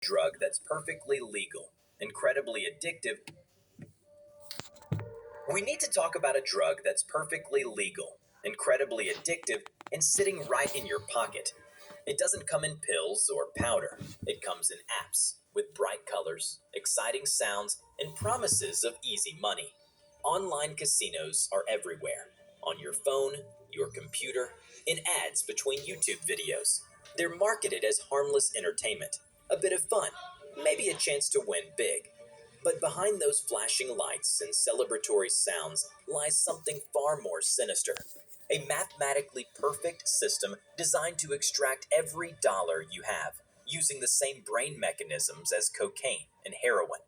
Drug that's perfectly legal, incredibly addictive. We need to talk about a drug that's perfectly legal, incredibly addictive, and sitting right in your pocket. It doesn't come in pills or powder. It comes in apps with bright colors, exciting sounds, and promises of easy money. Online casinos are everywhere. On your phone, your computer, in ads between YouTube videos. They're marketed as harmless entertainment, a bit of fun, maybe a chance to win big. But behind those flashing lights and celebratory sounds lies something far more sinister. A mathematically perfect system designed to extract every dollar you have, using the same brain mechanisms as cocaine and heroin.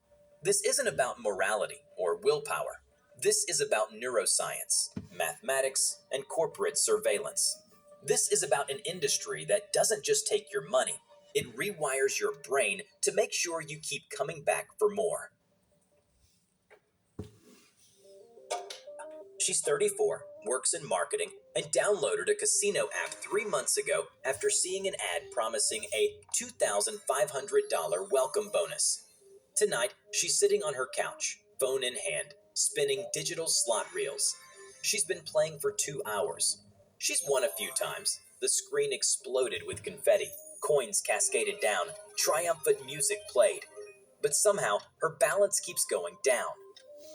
This isn't about morality or willpower. This is about neuroscience, mathematics, and corporate surveillance. This is about an industry that doesn't just take your money, it rewires your brain to make sure you keep coming back for more. She's 34, works in marketing, and downloaded a casino app 3 months ago after seeing an ad promising a $2,500 welcome bonus. Tonight, she's sitting on her couch, phone in hand, spinning digital slot reels. She's been playing for 2 hours. She's won a few times. The screen exploded with confetti, coins cascaded down, triumphant music played. But somehow, her balance keeps going down.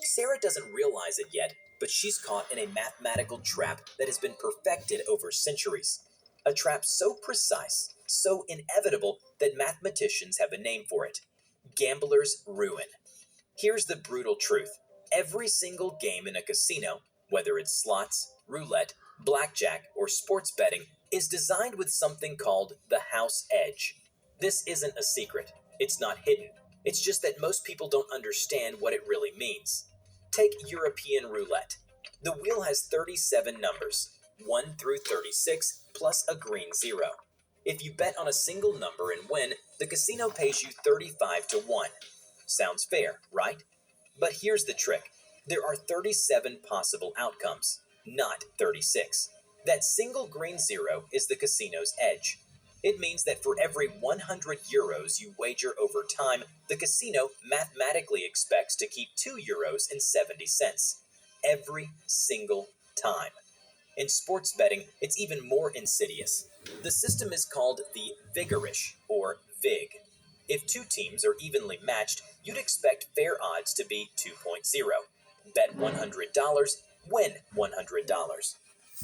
Sarah doesn't realize it yet, but she's caught in a mathematical trap that has been perfected over centuries. A trap so precise, so inevitable that mathematicians have a name for it: gambler's ruin. Here's the brutal truth: every single game in a casino, whether it's slots, roulette, blackjack, or sports betting, is designed with something called the house edge. This isn't a secret. It's not hidden. It's just that most people don't understand what it really means. Take European roulette. The wheel has 37 numbers, 1 through 36, plus a green zero. If you bet on a single number and win, the casino pays you 35 to 1. Sounds fair, right? But here's the trick: there are 37 possible outcomes, not 36. That single green zero is the casino's edge. It means that for every 100 euros you wager over time, the casino mathematically expects to keep 2 euros and 70 cents. Every single time. In sports betting, it's even more insidious. The system is called the vigorish, or VIG. If two teams are evenly matched, you'd expect fair odds to be 2.0. Bet $100, win $100.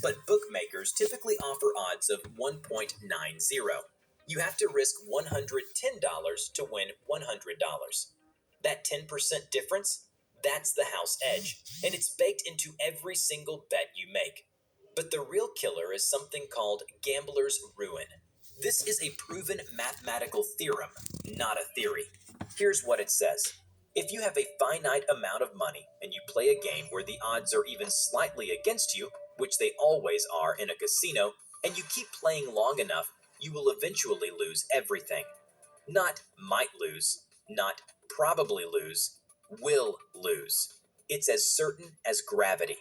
But bookmakers typically offer odds of 1.90. You have to risk $110 to win $100. That 10% difference? That's the house edge, and it's baked into every single bet you make. But the real killer is something called gambler's ruin. This is a proven mathematical theorem, not a theory. Here's what it says. If you have a finite amount of money and you play a game where the odds are even slightly against you, which they always are in a casino, and you keep playing long enough, you will eventually lose everything. Not might lose, not probably lose, will lose. It's as certain as gravity.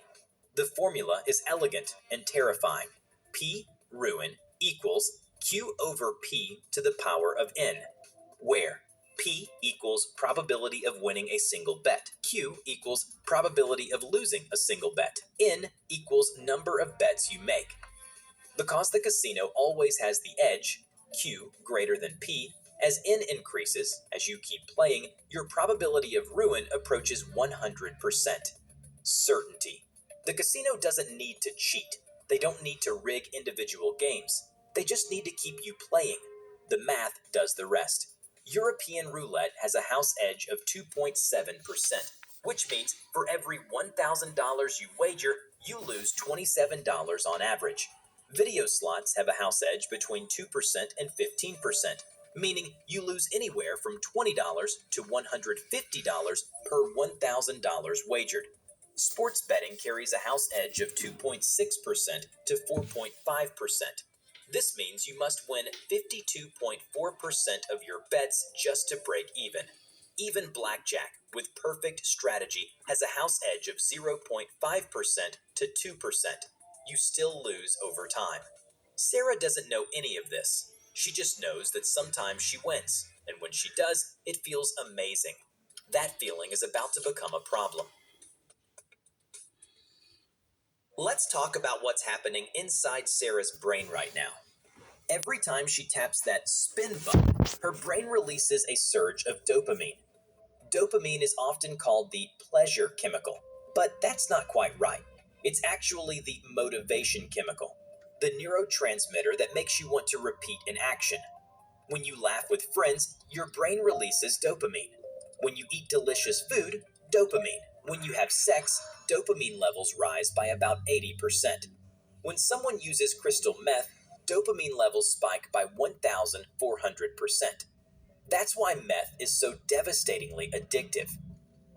The formula is elegant and terrifying. P ruin equals Q over P to the power of N, where P equals probability of winning a single bet. Q equals probability of losing a single bet. N equals number of bets you make. Because the casino always has the edge, Q greater than P, as N increases, as you keep playing, your probability of ruin approaches 100%. Certainty. The casino doesn't need to cheat. They don't need to rig individual games. They just need to keep you playing. The math does the rest. European roulette has a house edge of 2.7%, which means for every $1,000 you wager, you lose $27 on average. Video slots have a house edge between 2% and 15%, meaning you lose anywhere from $20 to $150 per $1,000 wagered. Sports betting carries a house edge of 2.6% to 4.5%. This means you must win 52.4% of your bets just to break even. Even blackjack, with perfect strategy, has a house edge of 0.5% to 2%. You still lose over time. Sarah doesn't know any of this. She just knows that sometimes she wins, And when she does, it feels amazing. That feeling is about to become a problem. Let's talk about what's happening inside Sarah's brain right now. Every time she taps that spin button, her brain releases a surge of dopamine. Dopamine is often called the pleasure chemical, but that's not quite right. It's actually the motivation chemical, the neurotransmitter that makes you want to repeat an action. When you laugh with friends, your brain releases dopamine. When you eat delicious food, dopamine. When you have sex, dopamine levels rise by about 80%. When someone uses crystal meth, dopamine levels spike by 1,400%. That's why meth is so devastatingly addictive.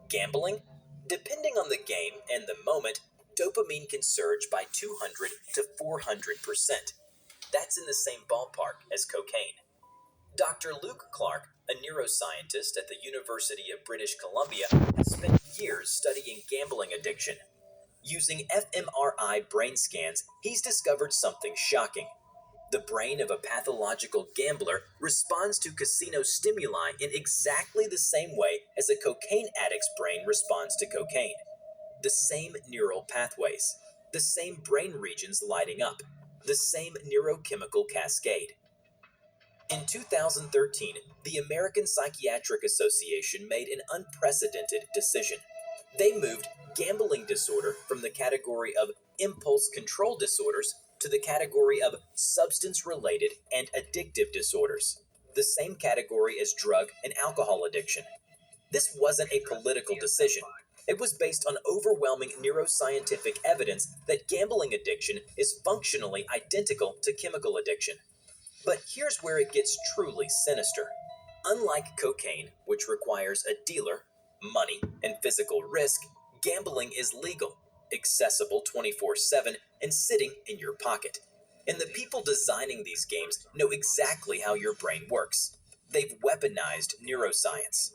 Gambling? Depending on the game and the moment, dopamine can surge by 200 to 400%. That's in the same ballpark as cocaine. Dr. Luke Clark, a neuroscientist at the University of British Columbia, has spent years studying gambling addiction. Using fMRI brain scans, he's discovered something shocking. The brain of a pathological gambler responds to casino stimuli in exactly the same way as a cocaine addict's brain responds to cocaine. The same neural pathways, the same brain regions lighting up, the same neurochemical cascade. In 2013, the American Psychiatric Association made an unprecedented decision. They moved gambling disorder from the category of impulse control disorders to the category of substance-related and addictive disorders, the same category as drug and alcohol addiction. This wasn't a political decision. It was based on overwhelming neuroscientific evidence that gambling addiction is functionally identical to chemical addiction. But here's where it gets truly sinister. Unlike cocaine, which requires a dealer, money, and physical risk, gambling is legal, accessible 24/7, and sitting in your pocket. And the people designing these games know exactly how your brain works. They've weaponized neuroscience.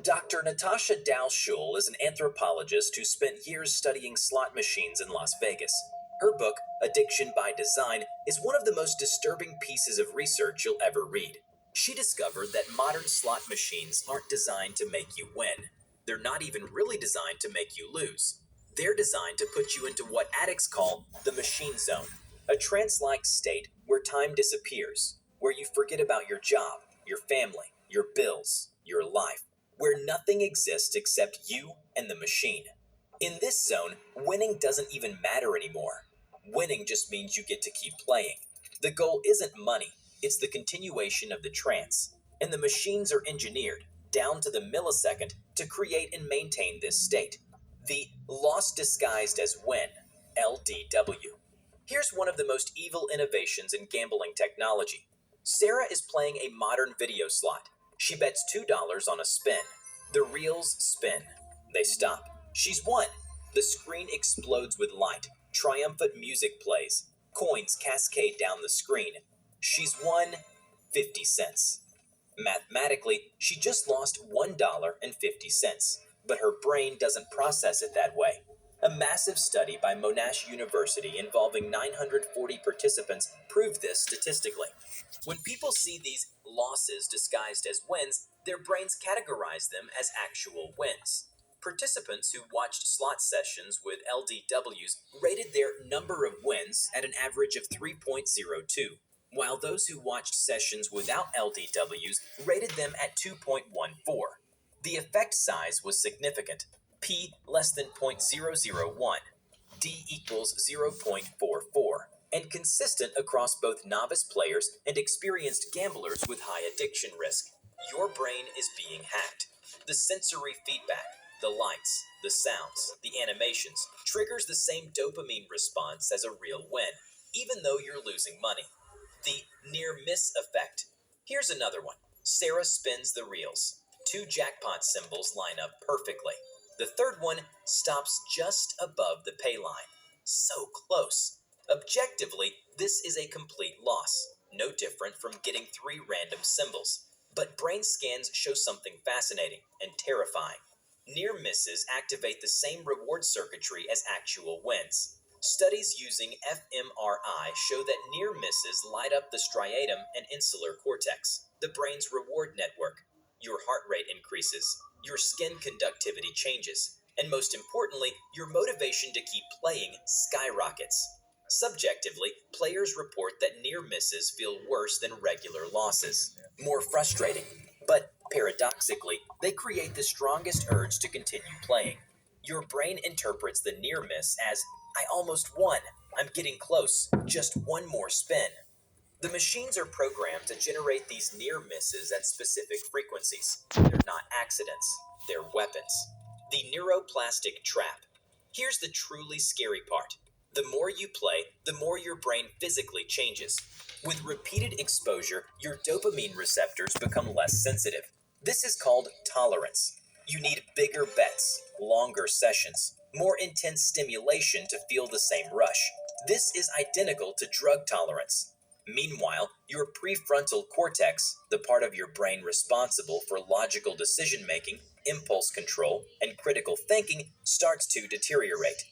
Dr. Natasha Dalshul is an anthropologist who spent years studying slot machines in Las Vegas. Her book, Addiction by Design, is one of the most disturbing pieces of research you'll ever read. She discovered that modern slot machines aren't designed to make you win. They're not even really designed to make you lose. They're designed to put you into what addicts call the machine zone, a trance-like state where time disappears, where you forget about your job, your family, your bills, your life, where nothing exists except you and the machine. In this zone, winning doesn't even matter anymore. Winning just means you get to keep playing. The goal isn't money, it's the continuation of the trance. And the machines are engineered, down to the millisecond, to create and maintain this state. The loss disguised as win, LDW. Here's one of the most evil innovations in gambling technology. Sarah is playing a modern video slot. She bets $2 on a spin. The reels spin. They stop. She's won. The screen explodes with light. Triumphant music plays. Coins cascade down the screen. She's won 50 cents. Mathematically, she just lost $1.50, but her brain doesn't process it that way. A massive study by Monash University involving 940 participants proved this statistically. When people see these losses disguised as wins, their brains categorize them as actual wins. Participants who watched slot sessions with LDWs rated their number of wins at an average of 3.02, while those who watched sessions without LDWs rated them at 2.14. The effect size was significant, p less than 0.001, d equals 0.44, and consistent across both novice players and experienced gamblers with high addiction risk. Your brain is being hacked. The sensory feedback, the lights, the sounds, the animations, triggers the same dopamine response as a real win, even though you're losing money. The near-miss effect. Here's another one. Sarah spins the reels. 2 jackpot symbols line up perfectly. The third one stops just above the pay line. So close. Objectively, this is a complete loss, no different from getting 3 random symbols. But brain scans show something fascinating and terrifying. Near misses activate the same reward circuitry as actual wins. Studies using fMRI show that near misses light up the striatum and insular cortex, the brain's reward network. Your heart rate increases, your skin conductivity changes, and most importantly, your motivation to keep playing skyrockets. Subjectively, players report that near misses feel worse than regular losses, more frustrating. But paradoxically, they create the strongest urge to continue playing. Your brain interprets the near miss as, I almost won. I'm getting close. Just one more spin. The machines are programmed to generate these near misses at specific frequencies. They're not accidents, they're weapons. The neuroplastic trap. Here's the truly scary part. The more you play, the more your brain physically changes. With repeated exposure, your dopamine receptors become less sensitive. This is called tolerance. You need bigger bets, longer sessions, more intense stimulation to feel the same rush. This is identical to drug tolerance. Meanwhile, your prefrontal cortex, the part of your brain responsible for logical decision making, impulse control, and critical thinking, starts to deteriorate.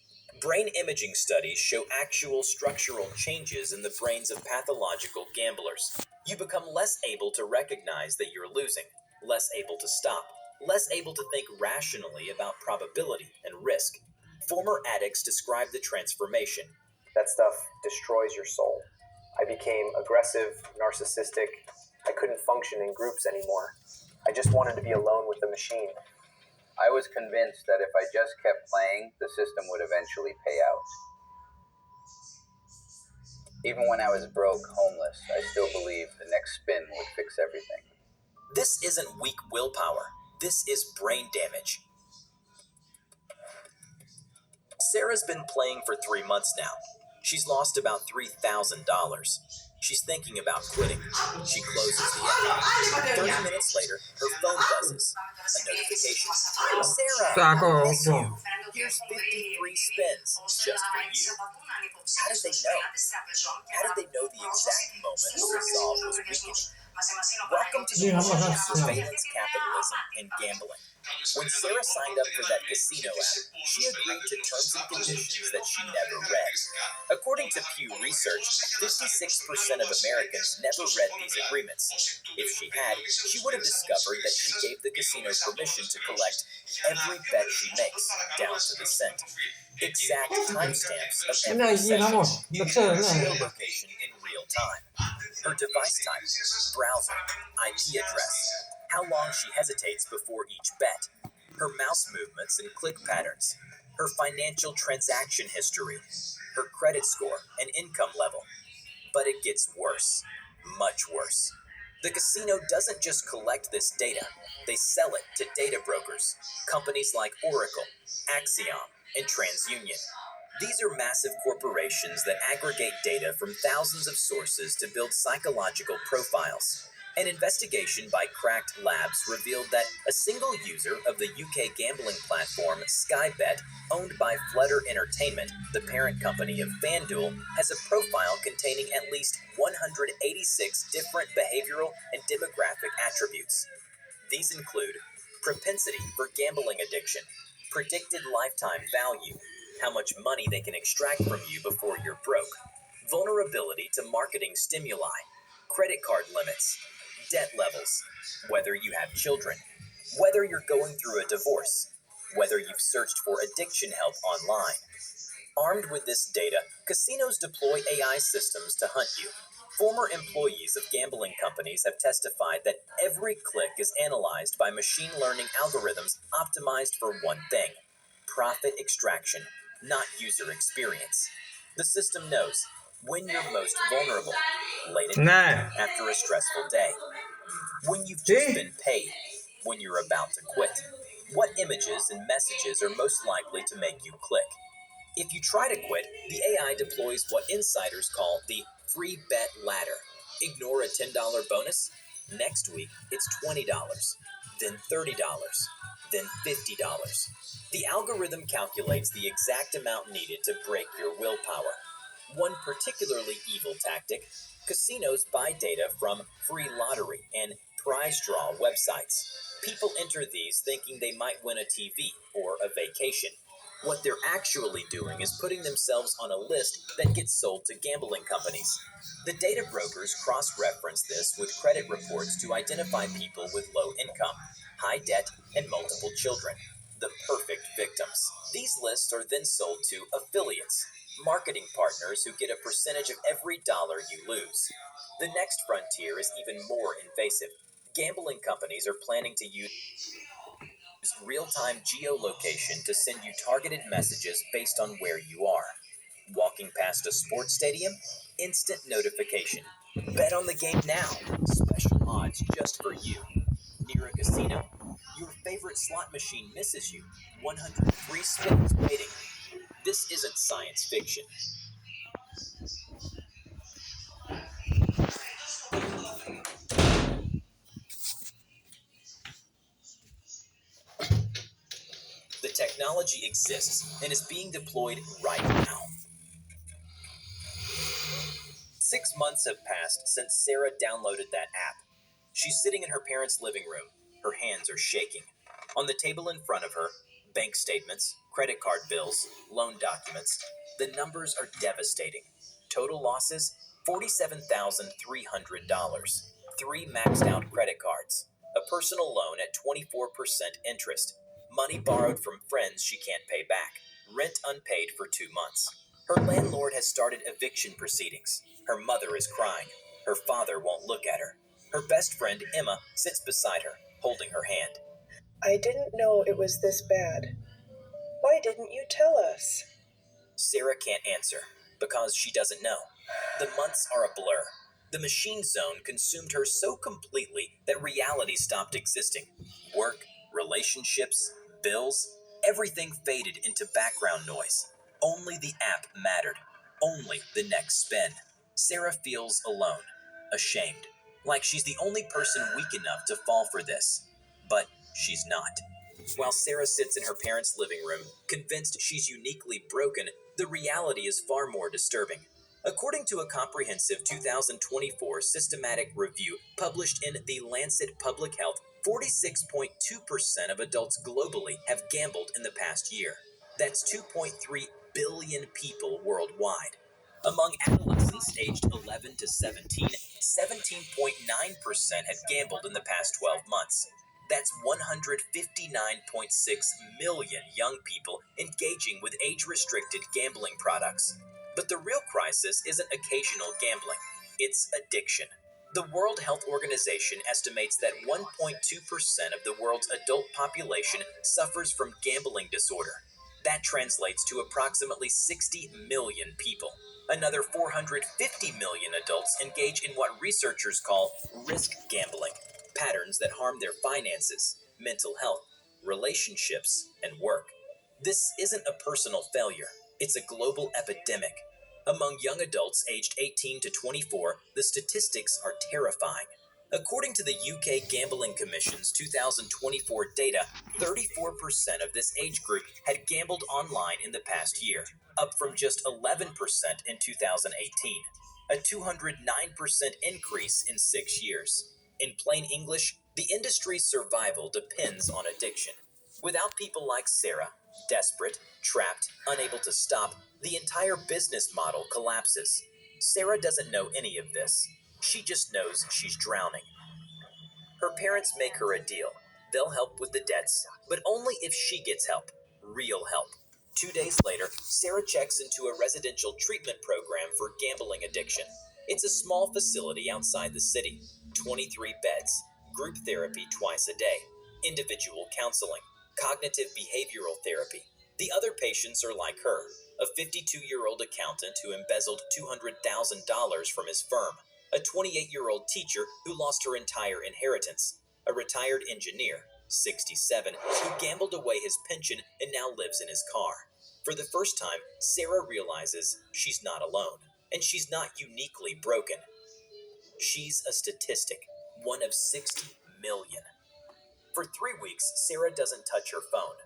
Brain imaging studies show actual structural changes in the brains of pathological gamblers. You become less able to recognize that you're losing, less able to stop, less able to think rationally about probability and risk. Former addicts describe the transformation. That stuff destroys your soul. I became aggressive, narcissistic. I couldn't function in groups anymore. I just wanted to be alone with the machine. I was convinced that if I just kept playing, the system would eventually pay out. Even when I was broke, homeless, I still believed the next spin would fix everything. This isn't weak willpower. This is brain damage. Sarah's been playing for 3 months now. She's lost about $3,000. She's thinking about quitting. She closes the app. 30 minutes later, her phone buzzes. A notification. Sarah, bless you. Here's 53 spins just for you. How did they know? How did they know the exact moment the resolve was weakening? Welcome to the world of surveillance capitalism and gambling. When Sarah signed up for that casino app, she agreed to terms and conditions that she never read. According to Pew Research, 56% of Americans never read these agreements. If she had, she would have discovered that she gave the casino permission to collect every bet she makes, down to the cent. Exact timestamps of every session, geolocation in real time. Her device type, browser, IP address, how long she hesitates before each bet, her mouse movements and click patterns, her financial transaction history, her credit score and income level. But it gets worse, much worse. The casino doesn't just collect this data, they sell it to data brokers, companies like Oracle, Axiom, and TransUnion. These are massive corporations that aggregate data from thousands of sources to build psychological profiles. An investigation by Cracked Labs revealed that a single user of the UK gambling platform Skybet, owned by Flutter Entertainment, the parent company of FanDuel, has a profile containing at least 186 different behavioral and demographic attributes. These include propensity for gambling addiction, predicted lifetime value, how much money they can extract from you before you're broke, vulnerability to marketing stimuli, credit card limits, debt levels, whether you have children, whether you're going through a divorce, whether you've searched for addiction help online. Armed with this data, casinos deploy AI systems to hunt you. Former employees of gambling companies have testified that every click is analyzed by machine learning algorithms optimized for one thing: profit extraction, not user experience. The system knows when you're most vulnerable, late at night, after a stressful day, when you've just been paid, when you're about to quit. What images and messages are most likely to make you click? If you try to quit, the AI deploys what insiders call the free bet ladder. Ignore a $10 bonus? Next week, it's $20, then $30, then $50. The algorithm calculates the exact amount needed to break your willpower. One particularly evil tactic: casinos buy data from free lottery and prize draw websites. People enter these thinking they might win a TV or a vacation. What they're actually doing is putting themselves on a list that gets sold to gambling companies. The data brokers cross-reference this with credit reports to identify people with low income, high debt, and multiple children, the perfect victims. These lists are then sold to affiliates, marketing partners who get a percentage of every dollar you lose. The next frontier is even more invasive. Gambling companies are planning to use real-time geolocation to send you targeted messages based on where you are. Walking past a sports stadium? Instant notification. Bet on the game now. Special odds just for you. Near a casino? Your favorite slot machine misses you. 100 free spins waiting. This isn't science fiction. The technology exists and is being deployed right now. 6 months have passed since Sarah downloaded that app. She's sitting in her parents' living room. Her hands are shaking. On the table in front of her, bank statements, credit card bills, loan documents. The numbers are devastating. Total losses $47,300. 3 maxed out credit cards. A personal loan at 24% interest. Money borrowed from friends she can't pay back. Rent unpaid for 2 months. Her landlord has started eviction proceedings. Her mother is crying. Her father won't look at her. Her best friend, Emma, sits beside her, holding her hand. I didn't know it was this bad. Why didn't you tell us? Sarah can't answer, because she doesn't know. The months are a blur. The machine zone consumed her so completely that reality stopped existing. Work, relationships, bills, everything faded into background noise. Only the app mattered. Only the next spin. Sarah feels alone, ashamed, like she's the only person weak enough to fall for this. But she's not. While Sarah sits in her parents' living room, convinced she's uniquely broken, the reality is far more disturbing. According to a comprehensive 2024 systematic review published in The Lancet Public Health, 46.2% of adults globally have gambled in the past year. That's 2.3 billion people worldwide. Among adolescents aged 11 to 17, 17.9% had gambled in the past 12 months. That's 159.6 million young people engaging with age-restricted gambling products. But the real crisis isn't occasional gambling, it's addiction. The World Health Organization estimates that 1.2% of the world's adult population suffers from gambling disorder. That translates to approximately 60 million people. Another 450 million adults engage in what researchers call risk gambling, patterns that harm their finances, mental health, relationships, and work. This isn't a personal failure, it's a global epidemic. Among young adults aged 18 to 24, the statistics are terrifying. According to the UK Gambling Commission's 2024 data, 34% of this age group had gambled online in the past year, up from just 11% in 2018, a 209% increase in 6 years. In plain English, the industry's survival depends on addiction. Without people like Sarah, desperate, trapped, unable to stop, the entire business model collapses. Sarah doesn't know any of this. She just knows she's drowning. Her parents make her a deal. They'll help with the debts, but only if she gets help. Real help. 2 days later, Sarah checks into a residential treatment program for gambling addiction. It's a small facility outside the city. 23 beds. Group therapy twice a day. Individual counseling. Cognitive behavioral therapy. The other patients are like her. A 52-year-old accountant who embezzled $200,000 from his firm. A 28-year-old teacher who lost her entire inheritance. A retired engineer, 67, who gambled away his pension and now lives in his car. For the first time, Sarah realizes she's not alone, and she's not uniquely broken. She's a statistic, one of 60 million. For 3 weeks, Sarah doesn't touch her phone.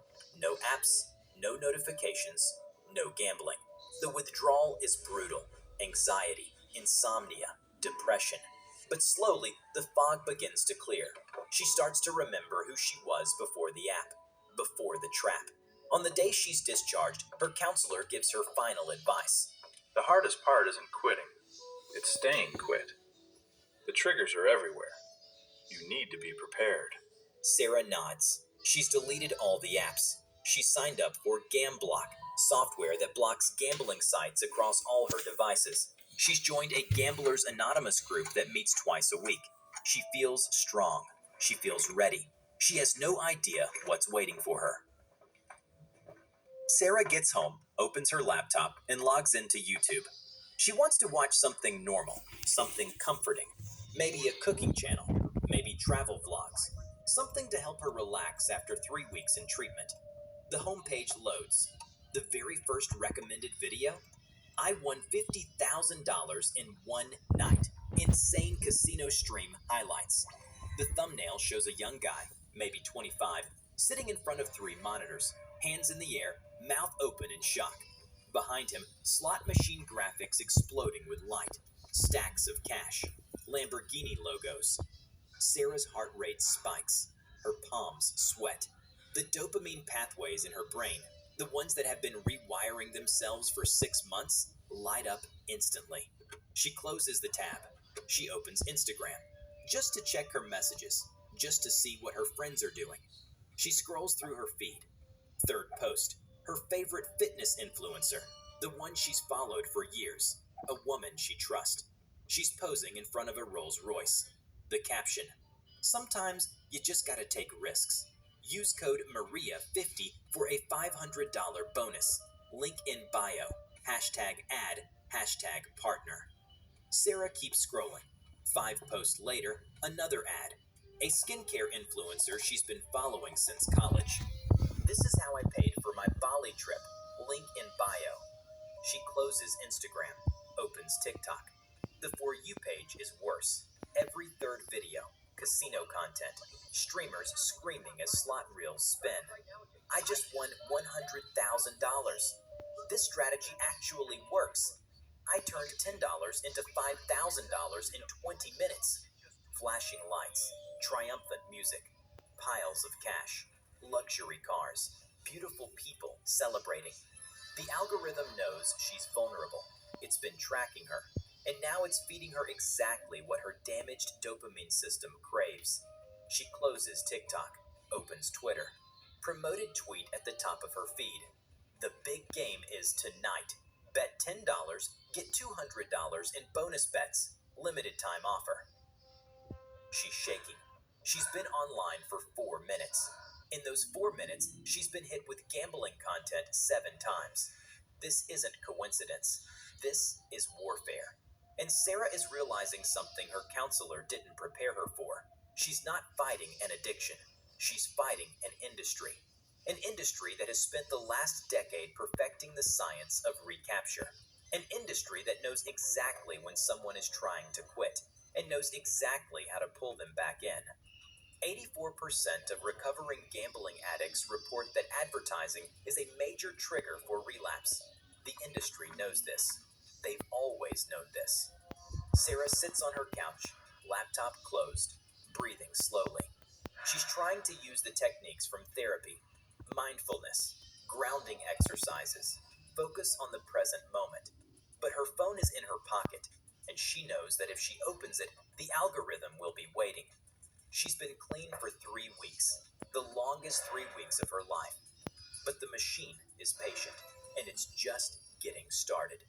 No apps, no notifications, no gambling. The withdrawal is brutal. Anxiety, insomnia, depression. But slowly, the fog begins to clear. She starts to remember who she was before the app, before the trap. On the day she's discharged, her counselor gives her final advice. The hardest part isn't quitting, it's staying quit. The triggers are everywhere. You need to be prepared. Sarah nods. She's deleted all the apps. She signed up for GamBlock, software that blocks gambling sites across all her devices. She's joined a Gamblers Anonymous group that meets twice a week. She feels strong. She feels ready. She has no idea what's waiting for her. Sarah gets home, opens her laptop, and logs into YouTube. She wants to watch something normal, something comforting. Maybe a cooking channel, maybe travel vlogs. Something to help her relax after 3 weeks in treatment. The homepage loads. The very first recommended video? I won $50,000 in one night. Insane casino stream highlights. The thumbnail shows a young guy, maybe 25, sitting in front of 3 monitors, hands in the air, mouth open in shock. Behind him, slot machine graphics exploding with light, stacks of cash, Lamborghini logos. Sarah's heart rate spikes. Her palms sweat. The dopamine pathways in her brain, the ones that have been rewiring themselves for 6 months, light up instantly. She closes the tab. She opens Instagram, just to check her messages, just to see what her friends are doing. She scrolls through her feed. Third post, her favorite fitness influencer, the one she's followed for years, a woman she trusts. She's posing in front of a Rolls Royce. The caption, sometimes you just gotta take risks. Use code MARIA50 for a $500 bonus. Link in bio. #ad, #partner. Sarah keeps scrolling. 5 posts later, another ad. A skincare influencer she's been following since college. This is how I paid for my Bali trip. Link in bio. She closes Instagram, opens TikTok. The For You page is worse. Every third video, casino content, streamers screaming as slot reels spin. I just won $100,000. This strategy actually works. I turned $10 into $5,000 in 20 minutes. Flashing lights, triumphant music, piles of cash, luxury cars, beautiful people celebrating. The algorithm knows she's vulnerable. It's been tracking her, and now it's feeding her exactly what her damaged dopamine system craves. She closes TikTok, opens Twitter. Promoted tweet at the top of her feed. The big game is tonight. Bet $10, get $200 in bonus bets. Limited time offer. She's shaking. She's been online for 4 minutes. In those 4 minutes, she's been hit with gambling content 7 times. This isn't coincidence. This is warfare. And Sarah is realizing something her counselor didn't prepare her for. She's not fighting an addiction. She's fighting an industry. An industry that has spent the last decade perfecting the science of recapture. An industry that knows exactly when someone is trying to quit and knows exactly how to pull them back in. 84% of recovering gambling addicts report that advertising is a major trigger for relapse. The industry knows this. They've always known this. Sarah sits on her couch, laptop closed, breathing slowly. She's trying to use the techniques from therapy, mindfulness, grounding exercises, focus on the present moment. But her phone is in her pocket, and she knows that if she opens it, the algorithm will be waiting. She's been clean for 3 weeks, the longest 3 weeks of her life. But the machine is patient, and it's just getting started.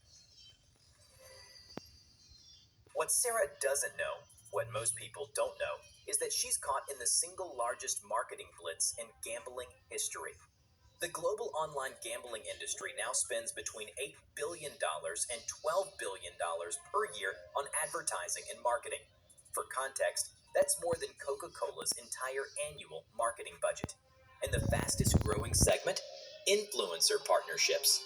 What Sarah doesn't know, what most people don't know, is that she's caught in the single largest marketing blitz in gambling history. The global online gambling industry now spends between $8 billion and $12 billion per year on advertising and marketing. For context, that's more than Coca-Cola's entire annual marketing budget. And the fastest growing segment? Influencer partnerships.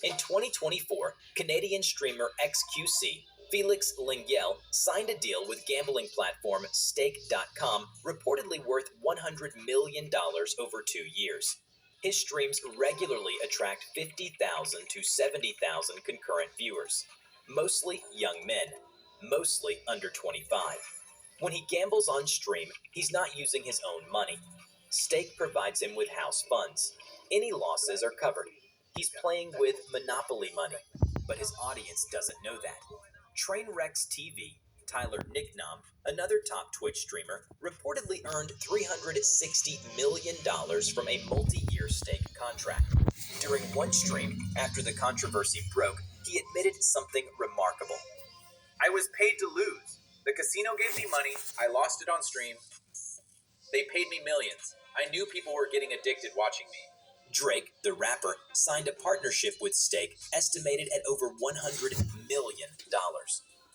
In 2024, Canadian streamer XQC, Felix Linguel, signed a deal with gambling platform Stake.com, reportedly worth $100 million over 2 years. His streams regularly attract 50,000 to 70,000 concurrent viewers, mostly young men, mostly under 25. When he gambles on stream, he's not using his own money. Stake provides him with house funds. Any losses are covered. He's playing with Monopoly money, but his audience doesn't know that. Trainwrecks TV, Tyler Nicknam, another top Twitch streamer, reportedly earned $360 million from a multi-year stake contract. During one stream, after the controversy broke, he admitted something remarkable. I was paid to lose. The casino gave me money. I lost it on stream. They paid me millions. I knew people were getting addicted watching me. Drake, the rapper, signed a partnership with Stake estimated at over $100 million.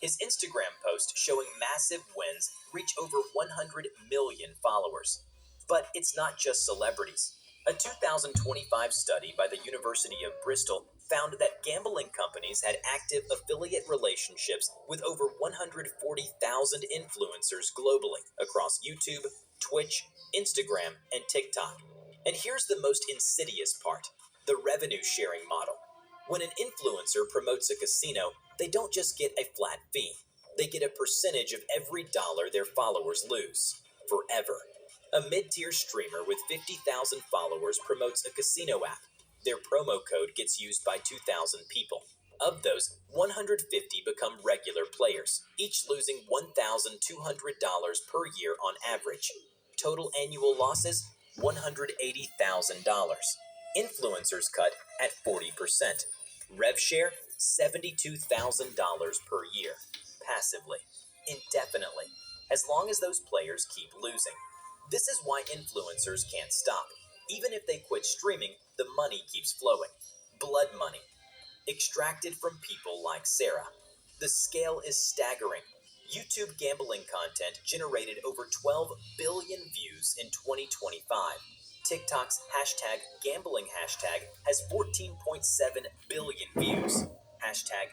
His Instagram post showing massive wins reach over 100 million followers. But it's not just celebrities. A 2025 study by the University of Bristol found that gambling companies had active affiliate relationships with over 140,000 influencers globally across YouTube, Twitch, Instagram, and TikTok. And here's the most insidious part: the revenue sharing model. When an influencer promotes a casino, they don't just get a flat fee. They get a percentage of every dollar their followers lose, forever. A mid-tier streamer with 50,000 followers promotes a casino app. Their promo code gets used by 2,000 people. Of those, 150 become regular players, each losing $1,200 per year on average. Total annual losses, $180,000. Influencers cut at 40%. Rev share, $72,000 per year. Passively. Indefinitely. As long as those players keep losing. This is why influencers can't stop. Even if they quit streaming, the money keeps flowing. Blood money. Extracted from people like Sarah. The scale is staggering. YouTube gambling content generated over 12 billion views in 2025. TikTok's #gambling hashtag has 14.7 billion views.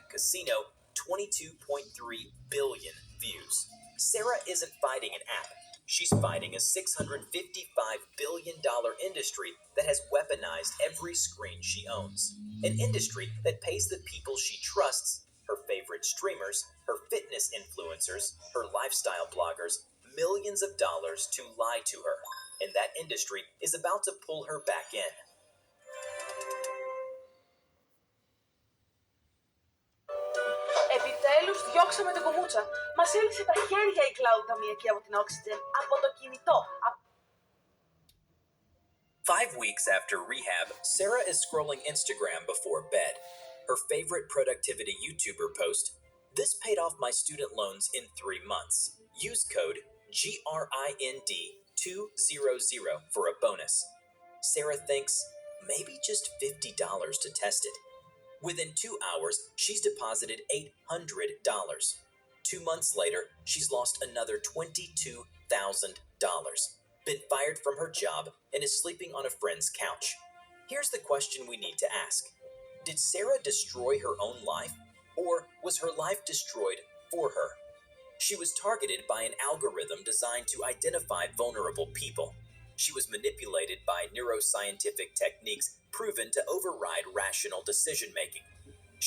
#casino, 22.3 billion views. Sarah isn't fighting an app. She's fighting a $655 billion industry that has weaponized every screen she owns. An industry that pays the people she trusts, her favorite streamers, her fitness influencers, her lifestyle bloggers, millions of dollars to lie to her. And that industry is about to pull her back in. Επιτέλους διώξαμε την κουμούτσα. Μας έλυσε τα χέρια η cloud ταμιακή από την Oxygen, από το κινητό. 5 weeks after rehab, Sarah is scrolling Instagram before bed. Her favorite productivity YouTuber post: "This paid off my student loans in 3 months. Use code GRIND200 for a bonus." Sarah thinks, maybe just $50 to test it. Within 2 hours, she's deposited $800. 2 months later, she's lost another $22,000. Been fired from her job and is sleeping on a friend's couch. Here's the question we need to ask. Did Sarah destroy her own life, or was her life destroyed for her? She was targeted by an algorithm designed to identify vulnerable people. She was manipulated by neuroscientific techniques proven to override rational decision-making.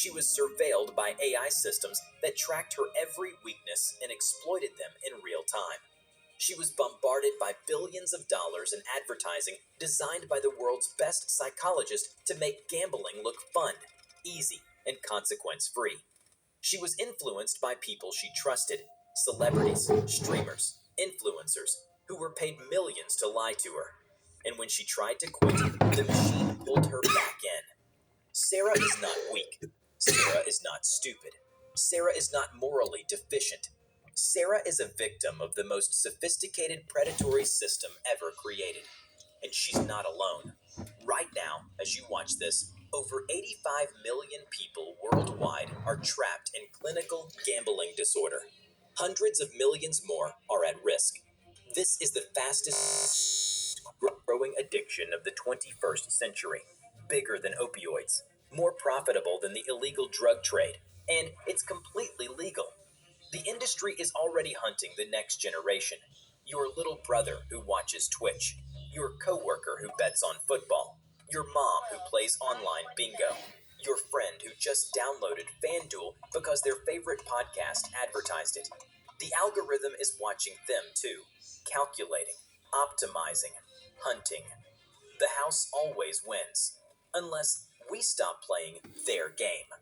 She was surveilled by AI systems that tracked her every weakness and exploited them in real time. She was bombarded by billions of dollars in advertising designed by the world's best psychologist to make gambling look fun, easy, and consequence-free. She was influenced by people she trusted, celebrities, streamers, influencers, who were paid millions to lie to her. And when she tried to quit, the machine pulled her back in. Sarah is not weak. Sarah is not stupid. Sarah is not morally deficient. Sarah is a victim of the most sophisticated predatory system ever created. And she's not alone. Right now, as you watch this, over 85 million people worldwide are trapped in clinical gambling disorder. Hundreds of millions more are at risk. This is the fastest growing addiction of the 21st century. Bigger than opioids. More profitable than the illegal drug trade. And it's completely legal. The industry is already hunting the next generation. Your little brother who watches Twitch. Your coworker who bets on football. Your mom who plays online bingo. Your friend who just downloaded FanDuel because their favorite podcast advertised it. The algorithm is watching them too. Calculating. Optimizing. Hunting. the house always wins, unless we stop playing their game.